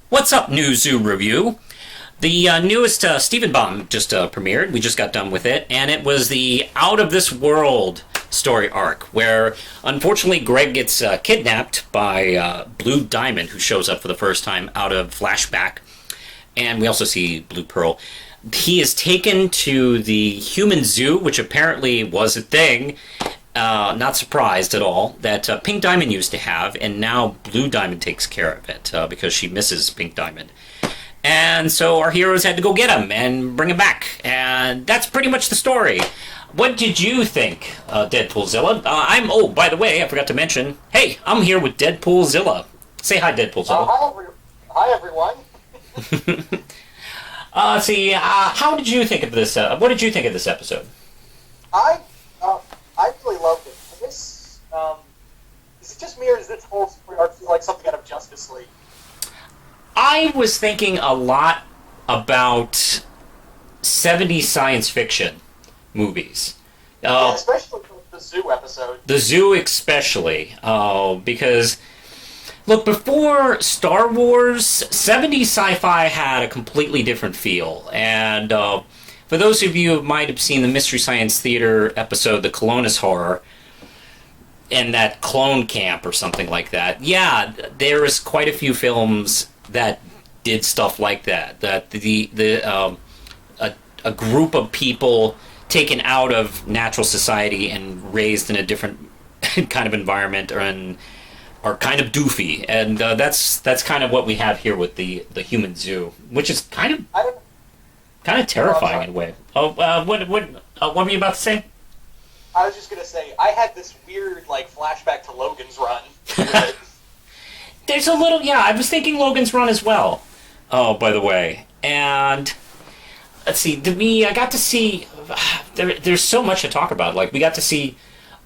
What's up, New Zoo Review? The newest Steven Bomb just premiered. We just got done with it, and it was the Out of This World story arc, where unfortunately Greg gets kidnapped by Blue Diamond, who shows up for the first time out of flashback, and we also see Blue Pearl. He is taken to the human zoo, which apparently was a thing. Not surprised at all that Pink Diamond used to have, and now Blue Diamond takes care of it because she misses Pink Diamond. And so our heroes had to go get him and bring him back. And that's pretty much the story. What did you think, Deadpoolzilla? By the way, I forgot to mention, hey, I'm here with Deadpoolzilla. Say hi, Deadpoolzilla. Hi, everyone. How did you think of this? What did you think of this episode? I really loved it. I guess, is it just me, or does this whole story arc feel like something out of Justice League? I was thinking a lot about 70s science fiction movies. Yeah, especially the Zoo episode. The Zoo especially. Because, look, before Star Wars, 70s sci-fi had a completely different feel. And for those of you who might have seen the Mystery Science Theater episode, The Colonus Horror, and that clone camp or something like that, yeah, there is quite a few films that did stuff like that. That a group of people taken out of natural society and raised in a different kind of environment are kind of doofy, and that's kind of what we have here with the human zoo, which is kind of terrifying in a way. What were you about to say? I was just gonna say I had this weird flashback to Logan's Run. There's a little, yeah, I was thinking Logan's Run as well. Oh, by the way. And, let's see, I got to see, there's so much to talk about. Like, we got to see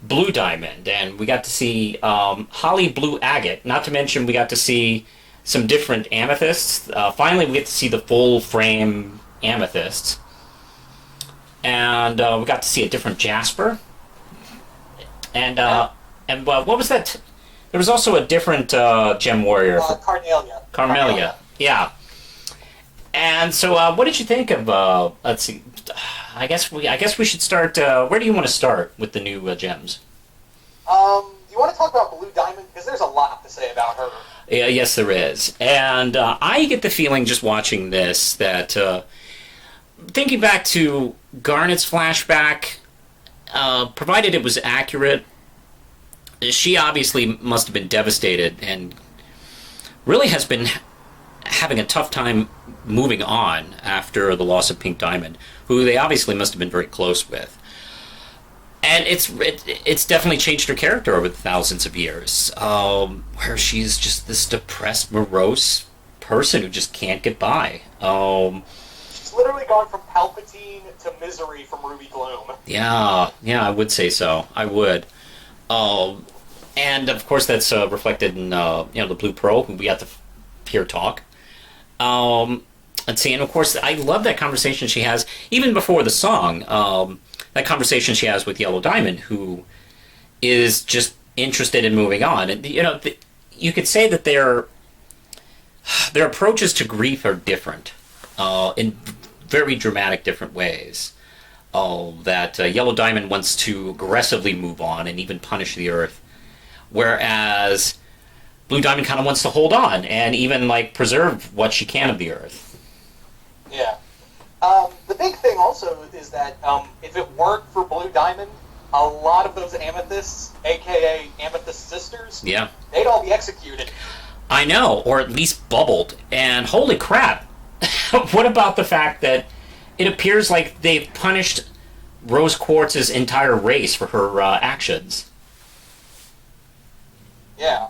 Blue Diamond, and we got to see Holly Blue Agate. Not to mention, we got to see some different amethysts. Finally, we get to see the full-frame amethysts. And we got to see a different Jasper. And what was that? There was also a different gem warrior. Carmelia. Yeah. And so, what did you think of? Let's see. I guess we should start. Where do you want to start with the new gems? You want to talk about Blue Diamond, because there's a lot to say about her. Yeah, yes, there is. And I get the feeling just watching this that thinking back to Garnet's flashback, provided it was accurate, she obviously must have been devastated and really has been having a tough time moving on after the loss of Pink Diamond, who they obviously must have been very close with. And it's definitely changed her character over the thousands of years, where she's just this depressed, morose person who just can't get by. She's literally gone from Palpatine to Misery from Ruby Gloom. Yeah, I would say so. I would. And of course that's reflected in the Blue Pearl, who we got to hear talk. Let's see, and of course I love that conversation she has even before the song. That conversation she has with Yellow Diamond, who is just interested in moving on, and you could say that their approaches to grief are different, in very dramatic different ways. That Yellow Diamond wants to aggressively move on and even punish the Earth, whereas Blue Diamond kind of wants to hold on and even preserve what she can of the Earth. Yeah. The big thing also is that if it weren't for Blue Diamond, a lot of those amethysts, aka Amethyst Sisters, yeah, they'd all be executed. I know, or at least bubbled. And holy crap, what about the fact that it appears like they've punished Rose Quartz's entire race for her actions? Yeah.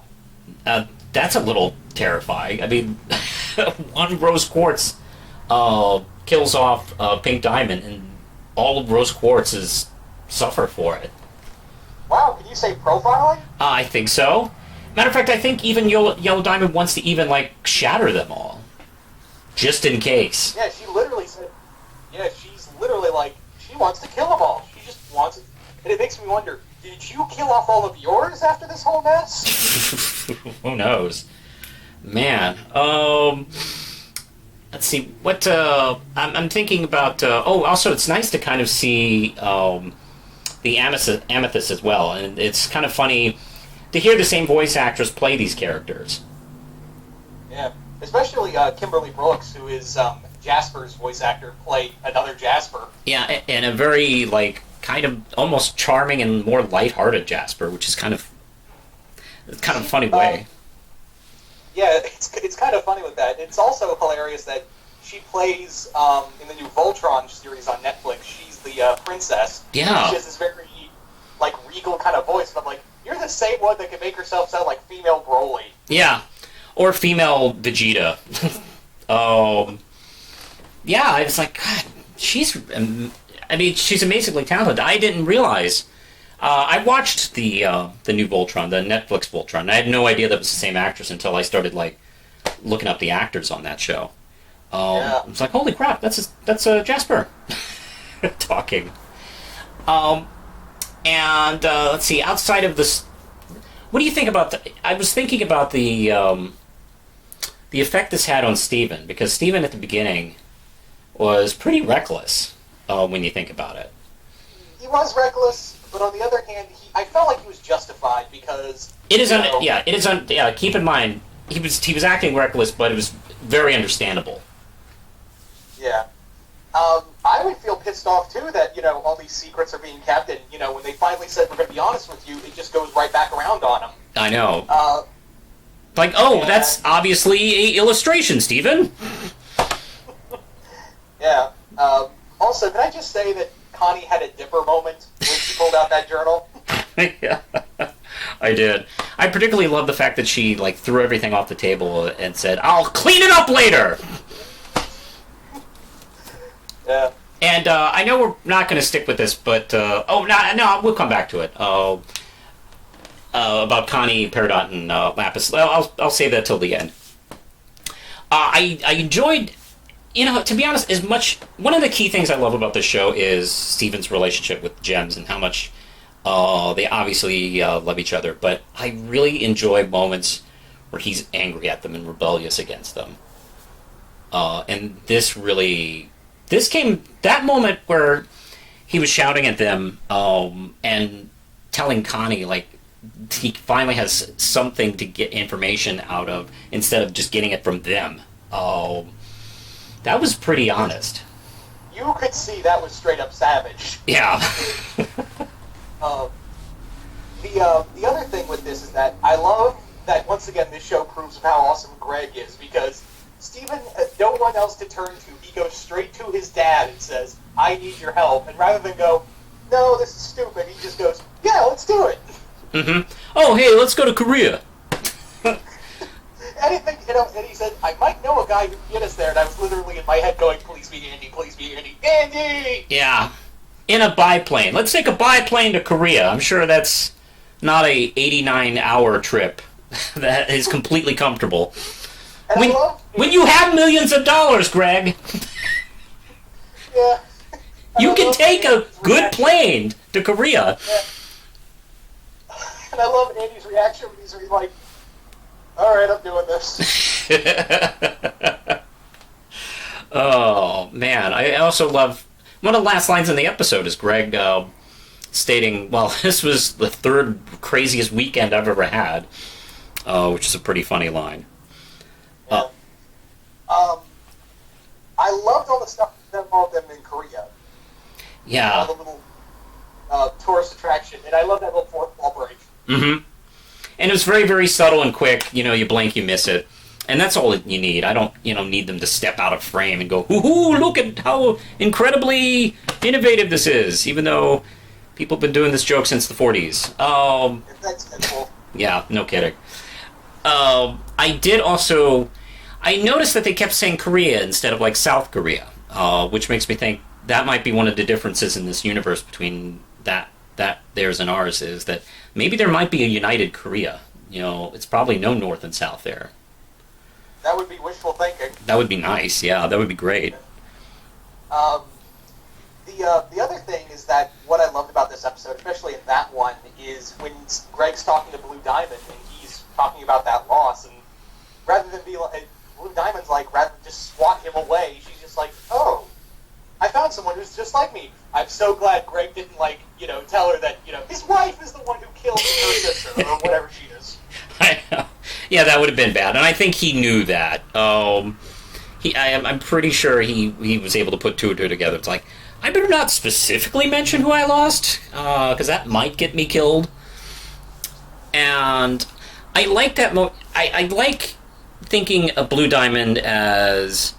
That's a little terrifying. I mean, one Rose Quartz kills off Pink Diamond, and all of Rose Quartz's suffer for it. Wow, can you say profiling? I think so. Matter of fact, I think even Yellow Diamond wants to even shatter them all, just in case. Yeah, she literally said. Yeah, she's literally she wants to kill them all. She just wants it, and it makes me wonder. Did you kill off all of yours after this whole mess? Who knows? Man, let's see, what, I'm thinking about, also it's nice to kind of see, the Amethyst as well, and it's kind of funny to hear the same voice actress play these characters. Yeah, especially Kimberly Brooks, who is Jasper's voice actor, played another Jasper. Yeah, and a very, like, kind of almost charming and more lighthearted Jasper, which is kind of a funny way. Yeah, it's kind of funny with that. It's also hilarious that she plays in the new Voltron series on Netflix. She's the princess. Yeah. She has this very like regal kind of voice, but I'm like, you're the same one that can make herself sound like female Broly. Yeah, or female Vegeta. Yeah, I was like, God, she's amazingly talented. I didn't realize. I watched the new Voltron, the Netflix Voltron. I had no idea that was the same actress until I started like looking up the actors on that show. I was like, holy crap, that's Jasper talking. And let's see, outside of this, what do you think about I was thinking about the effect this had on Steven, because Steven at the beginning was pretty reckless when you think about it. He was reckless, but on the other hand, I felt like he was justified because keep in mind he was acting reckless, but it was very understandable. Yeah. I would feel pissed off too that, all these secrets are being kept, and, when they finally said we're going to be honest with you, it just goes right back around on them. I know. That's obviously a illustration, Steven. Yeah. Also, can I just say that Connie had a dipper moment when she pulled out that journal? Yeah, I did. I particularly love the fact that she threw everything off the table and said, "I'll clean it up later." Yeah. And I know we're not going to stick with this, but we'll come back to it. About Connie, Peridot, and Lapis. I'll save that till the end. I enjoyed, to be honest, one of the key things I love about this show is Steven's relationship with Gems and how much they obviously love each other. But I really enjoy moments where he's angry at them and rebellious against them. And that moment where he was shouting at them and telling Connie, he finally has something to get information out of instead of just getting it from them. That was pretty honest. You could see that was straight up savage. Yeah. The other thing with this is that I love that once again this show proves how awesome Greg is, because Steven has no one else to turn to. He goes straight to his dad and says, "I need your help," and rather than go, "No, this is stupid," he just goes, "Yeah, let's do it." Mm-hmm. Oh, hey, let's go to Korea. Anything, and he said, "I might know a guy who can get us there," and I was literally in my head going, "Please be Andy, please be Andy, Andy!" Yeah. In a biplane. Let's take a biplane to Korea. I'm sure that's not a 89-hour trip that is completely comfortable. And when you have millions of dollars, Greg, yeah, you can take a good plane to Korea. Yeah. And I love Andy's reaction when he's like, "All right, I'm doing this." Oh, man. I also love... One of the last lines in the episode is Greg stating, well, this was the third craziest weekend I've ever had, which is a pretty funny line. Yeah. I loved all the stuff that involved them in Korea. Yeah. All the little tourist attraction, and I love that little fourth wall break. Mm-hmm. And it was very, very subtle and quick. You blink, you miss it. And that's all you need. I don't, need them to step out of frame and go, "Hoo-hoo, look at how incredibly innovative this is," even though people have been doing this joke since the 40s. That's cool. Yeah, no kidding. I noticed that they kept saying Korea instead of South Korea, which makes me think that might be one of the differences in this universe between that theirs and ours, is that maybe there might be a united Korea. It's probably no North and South there. That would be wishful thinking. That would be nice, yeah, that would be great. The other thing is that what I loved about this episode, especially in that one, is when Greg's talking to Blue Diamond and he's talking about that loss, and rather than be like, Blue Diamond's like, rather than just swat him away, she's just like, oh, I found someone who's just like me. I'm so glad Greg didn't, like, tell her that, his wife is the one who killed her sister, or whatever she is. I know. Yeah, that would have been bad, and I think he knew that. I'm pretty sure he was able to put two and two together. It's like, I better not specifically mention who I lost, because that might get me killed. And I like that. I like thinking of Blue Diamond as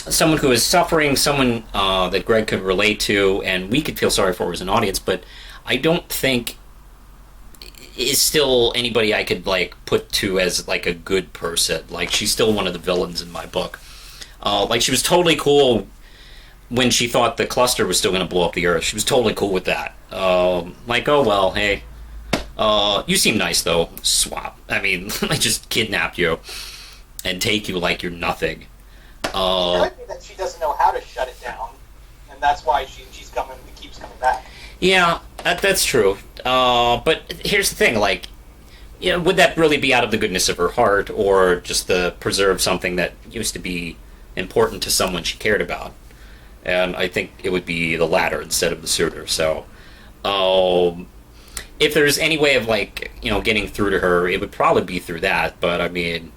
someone who is suffering, someone that Greg could relate to, and we could feel sorry for as an audience. But I don't think is still anybody I could like put to as like a good person. Like, she's still one of the villains in my book. Like, she was totally cool when she thought the cluster was still going to blow up the Earth. She was totally cool with that. Like, oh well, hey, you seem nice though. Swap. I mean, I just kidnapped you and take you like you're nothing. It could be that she doesn't know how to shut it down, and that's why she keeps coming back. Yeah, that's true. But here's the thing, like, would that really be out of the goodness of her heart, or just to preserve something that used to be important to someone she cared about? And I think it would be the latter instead of the suitor. So, if there's any way of, like, getting through to her, it would probably be through that. But, I mean,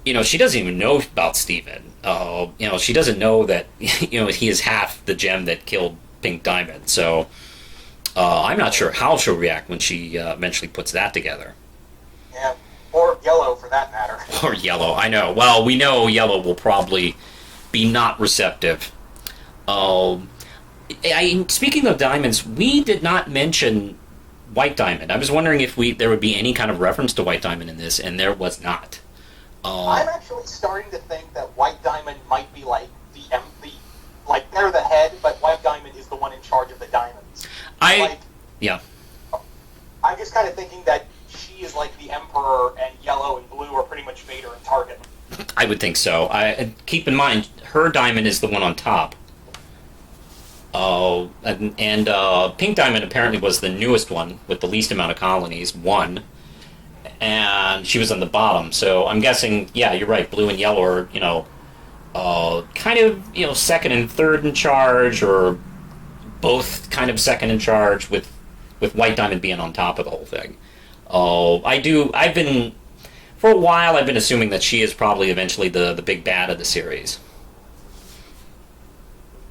she doesn't even know about Steven. She doesn't know that, he is half the gem that killed Pink Diamond. So, I'm not sure how she'll react when she eventually puts that together. Yeah, or Yellow, for that matter. Or Yellow, I know. Well, we know Yellow will probably be not receptive. Speaking of diamonds, we did not mention White Diamond. I was wondering if there would be any kind of reference to White Diamond in this, and there was not. I'm actually starting to think that White Diamond might be like like they're the head, but White Diamond is the one in charge of the diamonds. Yeah. I'm just kind of thinking that she is like the Emperor, and Yellow and Blue are pretty much Vader and Tarkin. I would think so. Keep in mind, her diamond is the one on top. And Pink Diamond apparently was the newest one with the least amount of colonies, one, and she was on the bottom. So I'm guessing, yeah, you're right. Blue and Yellow are, kind of, second and third in charge, or both kind of second in charge, with White Diamond being on top of the whole thing. For a while, I've been assuming that she is probably eventually the big bad of the series.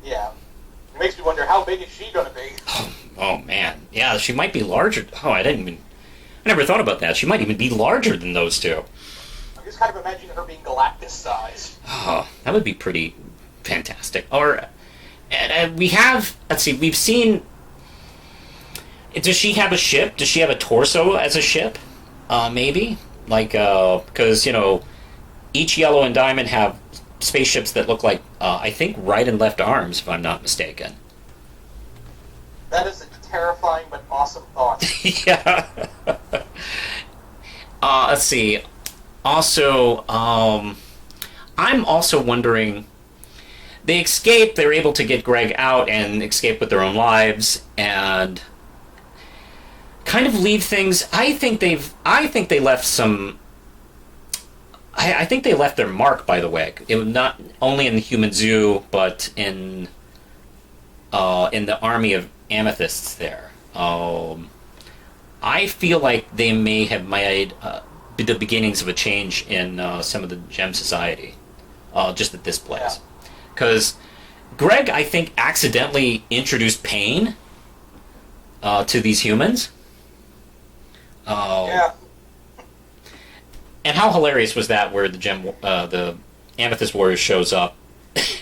Yeah. It makes me wonder, how big is she going to be? Oh, man. Yeah, she might be larger. Oh, I never thought about that. She might even be larger than those two. I'm just kind of imagining her being Galactus size. Oh, that would be pretty fantastic. Or, we've seen... Does she have a ship? Does she have a torso as a ship? Maybe? Like, because, each Yellow and Diamond have spaceships that look like, I think, right and left arms, if I'm not mistaken. That is a terrifying but awesome thought. Yeah. Let's see. Also, I'm also wondering, they escape, they're able to get Greg out and escape with their own lives, and kind of leave things. I think they left some. I think they left their mark, by the way. It was not only in the human zoo, but in the army of amethysts there. I feel like they may have made the beginnings of a change in some of the gem society, just at this place. Because Greg, I think, accidentally introduced pain to these humans. Yeah. And how hilarious was that, where the Amethyst Warrior shows up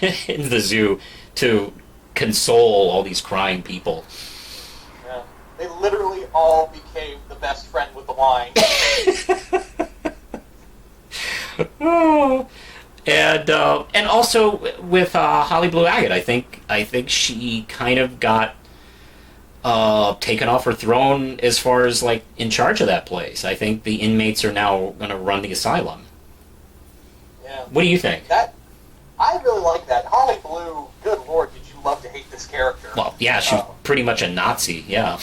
in the zoo to console all these crying people. Yeah. They literally all became the best friend with the wine. Oh. And also with Holly Blue Agate, I think she kind of got taken off her throne as far as, like, in charge of that place. I think the inmates are now going to run the asylum. Yeah. What do you think? I really like that. Holly Blue, good lord, did you love to hate this character. Well, yeah, she's pretty much a Nazi, yeah.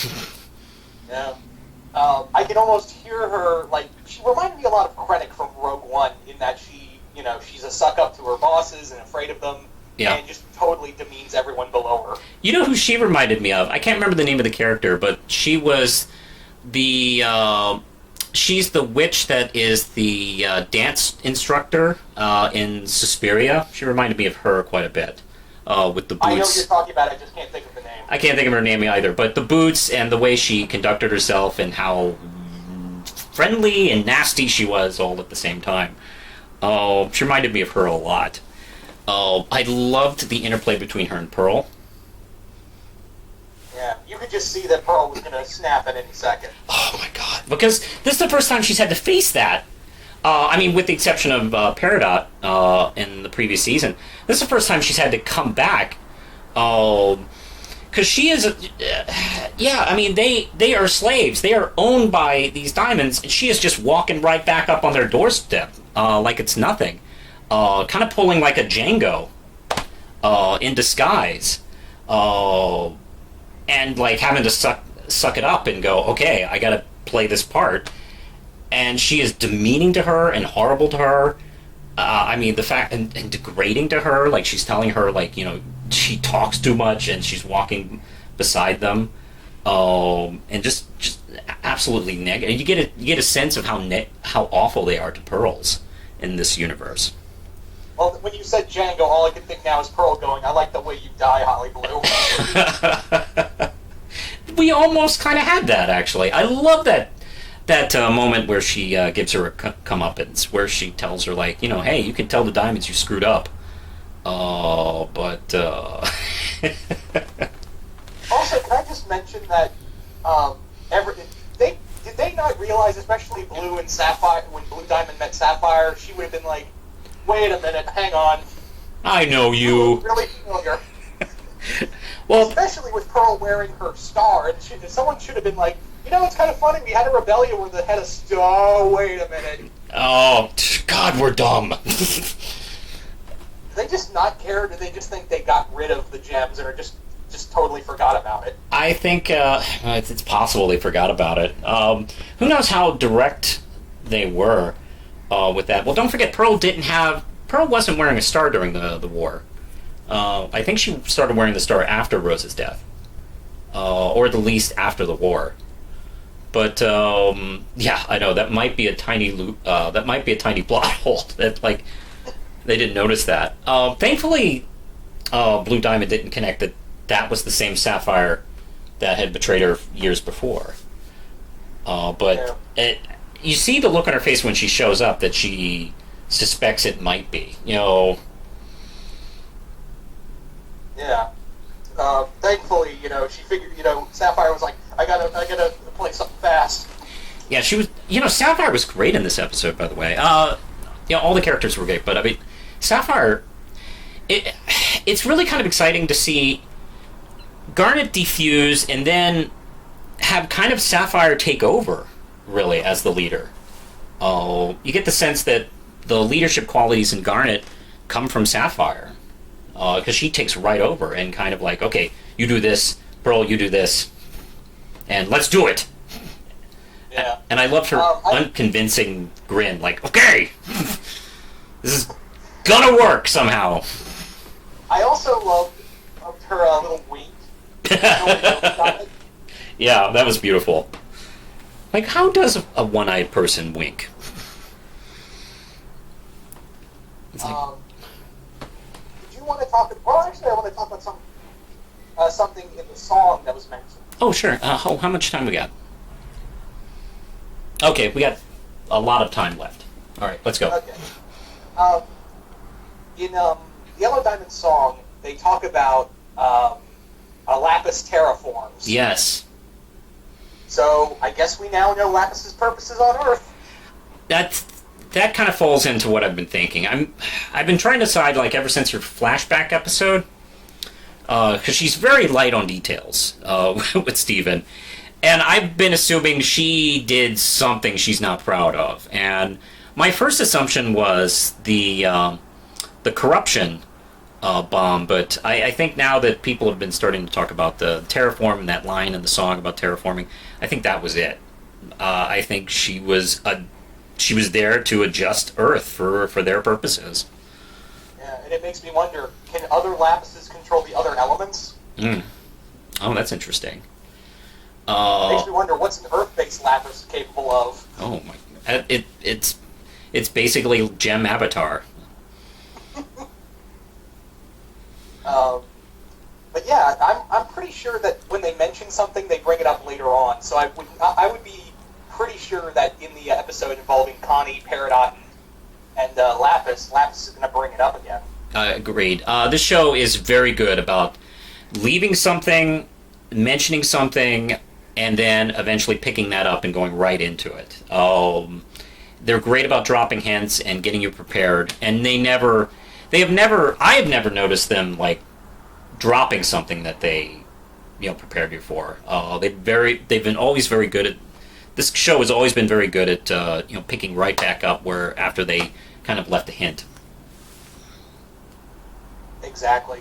Yeah. I can almost hear her, like, she reminded me a lot of Krennic from Rogue One, suck up to her bosses and afraid of them, and just totally demeans everyone below her. You know who she reminded me of? I can't remember the name of the character, but she was the... she's the witch that is the dance instructor in Suspiria. She reminded me of her quite a bit, with the boots. I know what you're talking about, I just can't think of the name. I can't think of her name either, but the boots and the way she conducted herself and how friendly and nasty she was all at the same time. She reminded me of her a lot. I loved the interplay between her and Pearl. Yeah, you could just see that Pearl was going to snap at any second. Oh my god. Because this is the first time she's had to face that. I mean, with the exception of Peridot in the previous season, this is the first time she's had to come back. Because she is... I mean, they are slaves. They are owned by these diamonds, and she is just walking right back up on their doorstep like it's nothing. Kind of pulling like a Django in disguise. And like having to suck it up and go, okay, I gotta play this part. And she is demeaning to her and horrible to her. I mean, the fact and degrading to her, like she's telling her, like, you know, she talks too much and she's walking beside them, and just absolutely negative. You get a sense of how awful they are to Pearls in this universe. Well, when you said Django, all I can think now is Pearl going, "I like the way you die, Holly Blue." We almost kind of had that, actually. I love that moment where she gives her a comeuppance, where she tells her, like, you know, hey, you can tell the diamonds you screwed up. But Also, can I just mention that did they not realize, especially Blue and Sapphire, when Blue Diamond met Sapphire, she would have been like, wait a minute, hang on. I know you. Really familiar. Well, especially with Pearl wearing her star, and someone should have been like, you know, it's kind of funny. We had a rebellion where the head of star. Oh, wait a minute. Oh, God, we're dumb. Do they just not care? Or do they just think they got rid of the gems and are just totally forgot about it? I think it's possible they forgot about it. Who knows how direct they were with that? Well, don't forget, Pearl wasn't wearing a star during the war. I think she started wearing the star after Rose's death, or at the least after the war. But yeah, I know that might be a tiny plot hole. That, like, they didn't notice that. Thankfully, Blue Diamond didn't connect that was the same Sapphire that had betrayed her years before. But you see the look on her face when she shows up that she suspects it might be. You know. Yeah. Thankfully, you know, she figured. You know, Sapphire was like, I gotta play something fast. Yeah, she was. You know, Sapphire was great in this episode, by the way. You know, all the characters were great, but I mean, Sapphire. It's really kind of exciting to see Garnet defuse and then have kind of Sapphire take over, really, as the leader. You get the sense that the leadership qualities in Garnet come from Sapphire, because she takes right over and kind of like, okay, you do this, Pearl, you do this, and let's do it. Yeah. And I loved her unconvincing grin, like, okay, this is gonna work somehow. I also loved her little wink. Yeah, that was beautiful. Like, how does a one-eyed person wink? It's like, did you want to talk? Well, actually, I want to talk about something in the song that was mentioned. Oh, sure. How much time we got? Okay, we got a lot of time left. All right, let's go. Okay. In Yellow Diamond song, they talk about Lapis terraforms. Yes. So I guess we now know Lapis's purposes on Earth. That kind of falls into what I've been thinking. I've been trying to decide, like, ever since her flashback episode, because she's very light on details with Steven, and I've been assuming she did something she's not proud of. And my first assumption was the corruption bomb, but I think now that people have been starting to talk about the terraform and that line in the song about terraforming, I think that was it. I think she was there to adjust Earth for their purposes. it makes me wonder, can other Lapises control the other elements? Oh, that's interesting. It makes me wonder, what's an Earth-based Lapis capable of? Oh my! It's basically Gem Avatar. But yeah, I'm pretty sure that when they mention something, they bring it up later on. So I would be pretty sure that in the episode involving Connie, Peridot, and Lapis is going to bring it up again. Agreed. This show is very good about leaving something, mentioning something, and then eventually picking that up and going right into it. They're great about dropping hints and getting you prepared, and I have never noticed them like dropping something that they, prepared you for. They've been always very good at. This show has always been very good at picking right back up where after they kind of left a hint. Exactly.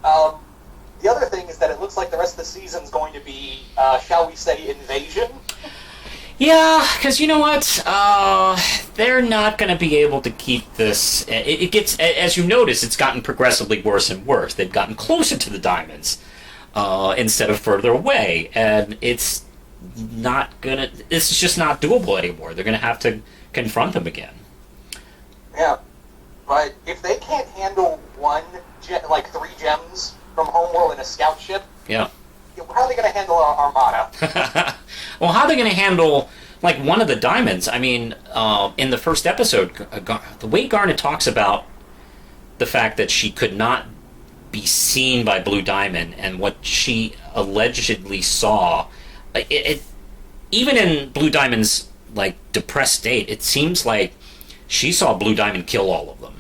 The other thing is that it looks like the rest of the season's going to be, shall we say, invasion. Yeah, because you know what? They're not going to be able to keep this. It gets, as you notice, it's gotten progressively worse and worse. They've gotten closer to the diamonds instead of further away, and it's just not doable anymore. They're going to have to confront them again. Yeah, but if they can't handle 3 gems from Homeworld in a scout ship, yeah, how are they going to handle our Armada? Well, how are they going to handle one of the diamonds? I mean, in the first episode, the way Garnet talks about the fact that she could not be seen by Blue Diamond and what she allegedly saw, even in Blue Diamond's depressed state, it seems like she saw Blue Diamond kill all of them.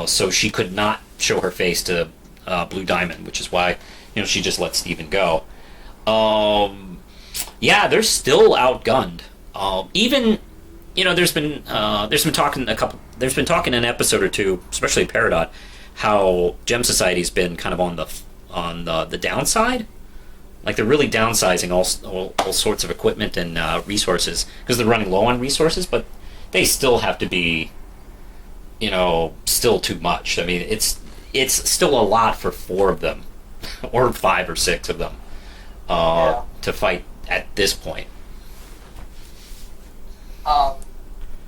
So she could not show her face to Blue Diamond, which is why she just let Steven go. Yeah, they're still outgunned. Even there's been talk in an episode or two, especially Peridot, how Gem Society's been kind of on the downside. They're really downsizing all sorts of equipment and resources because they're running low on resources, but they still have to be, still too much. I mean, it's still a lot for 4 of them, or 5 or 6 of them, to fight at this point.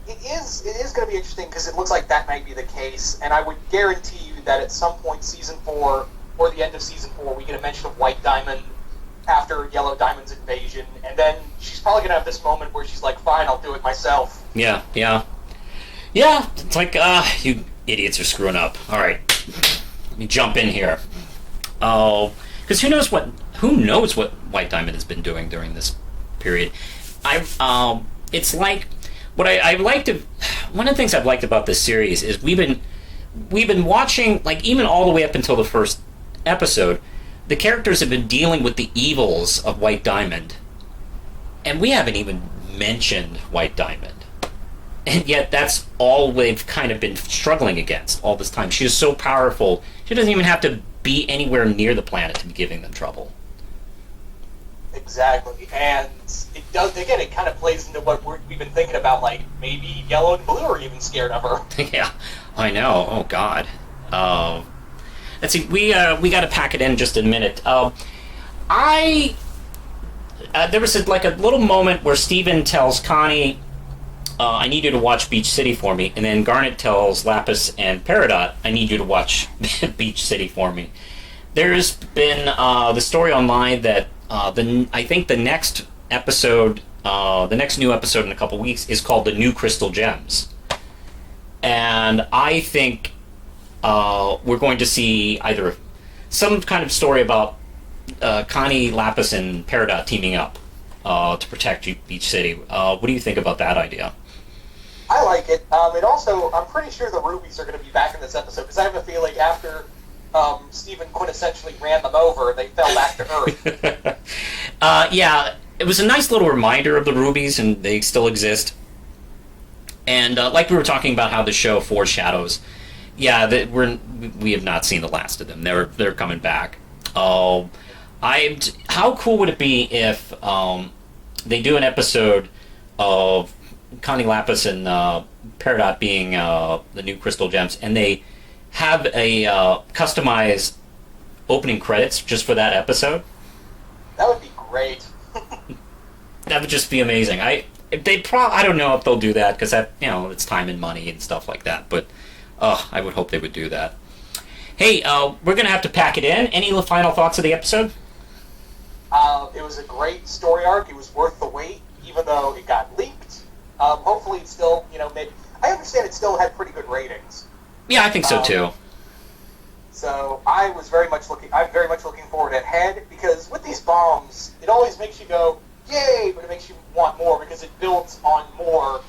It is going to be interesting because it looks like that might be the case, and I would guarantee you that at some point season 4 or the end of season 4 we get a mention of White Diamond after Yellow Diamond's invasion, and then she's probably going to have this moment where she's like, fine, I'll do it myself. Yeah. It's like, you idiots are screwing up. All right, let me jump in here. Because who knows what White Diamond has been doing during this period. It's like what I liked. One of the things I've liked about this series is we've been watching, even all the way up until the first episode, the characters have been dealing with the evils of White Diamond, and we haven't even mentioned White Diamond. And yet that's all they've kind of been struggling against all this time. She is so powerful, she doesn't even have to be anywhere near the planet to be giving them trouble. Exactly, and it does, again, it kind of plays into what we've been thinking about, maybe Yellow and Blue are even scared of her. Yeah, I know. Oh, God. Let's see, we got to pack it in just a minute. There was a little moment where Steven tells Connie, I need you to watch Beach City for me, and then Garnet tells Lapis and Peridot, I need you to watch Beach City for me. There's been the story online that I think the next episode, the next new episode in a couple weeks is called The New Crystal Gems. And I think we're going to see either some kind of story about Connie, Lapis, and Peridot teaming up to protect Beach City. What do you think about that idea? I like it. And also, I'm pretty sure the Rubies are going to be back in this episode, because I have a feeling after Steven quintessentially ran them over, they fell back to Earth. Yeah, it was a nice little reminder of the Rubies, and they still exist. And like we were talking about how the show foreshadows, yeah, we have not seen the last of them. They're coming back. How cool would it be if they do an episode of Connie, Lapis, and Peridot being the new Crystal Gems, and they have a customized opening credits just for that episode. That would be great. That would just be amazing. I don't know if they'll do that because that, it's time and money and stuff like that. But I would hope they would do that. Hey, we're gonna have to pack it in. Any final thoughts of the episode? It was a great story arc. It was worth the wait, even though it got leaked. Hopefully, it's still, I understand it still had pretty good ratings. Yeah, I think so too. So I'm very much looking forward ahead, because with these bombs, it always makes you go, yay, but it makes you want more, because it builds on more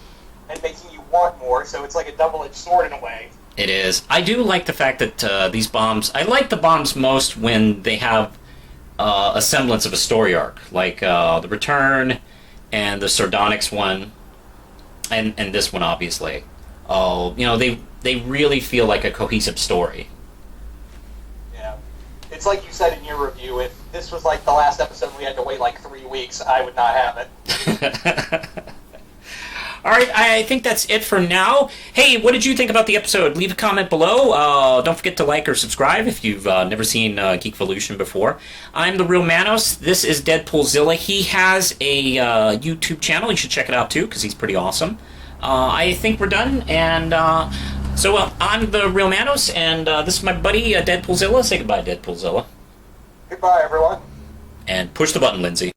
and making you want more, so it's like a double-edged sword in a way. It is. I do like the fact that these bombs, I like the bombs most when they have a semblance of a story arc, like the Return and the Sardonyx one, and this one, obviously. They really feel like a cohesive story. Yeah. It's like you said in your review, if this was like the last episode and we had to wait like 3 weeks, I would not have it. All right, I think that's it for now. Hey, what did you think about the episode? Leave a comment below. Don't forget to like or subscribe if you've never seen Geekvolution before. I'm the Real Manos. This is Deadpoolzilla. He has a YouTube channel. You should check it out too, because he's pretty awesome. I think we're done, and so I'm the Real Manos, and this is my buddy Deadpoolzilla. Say goodbye, Deadpoolzilla. Goodbye, everyone. And push the button, Lindsay.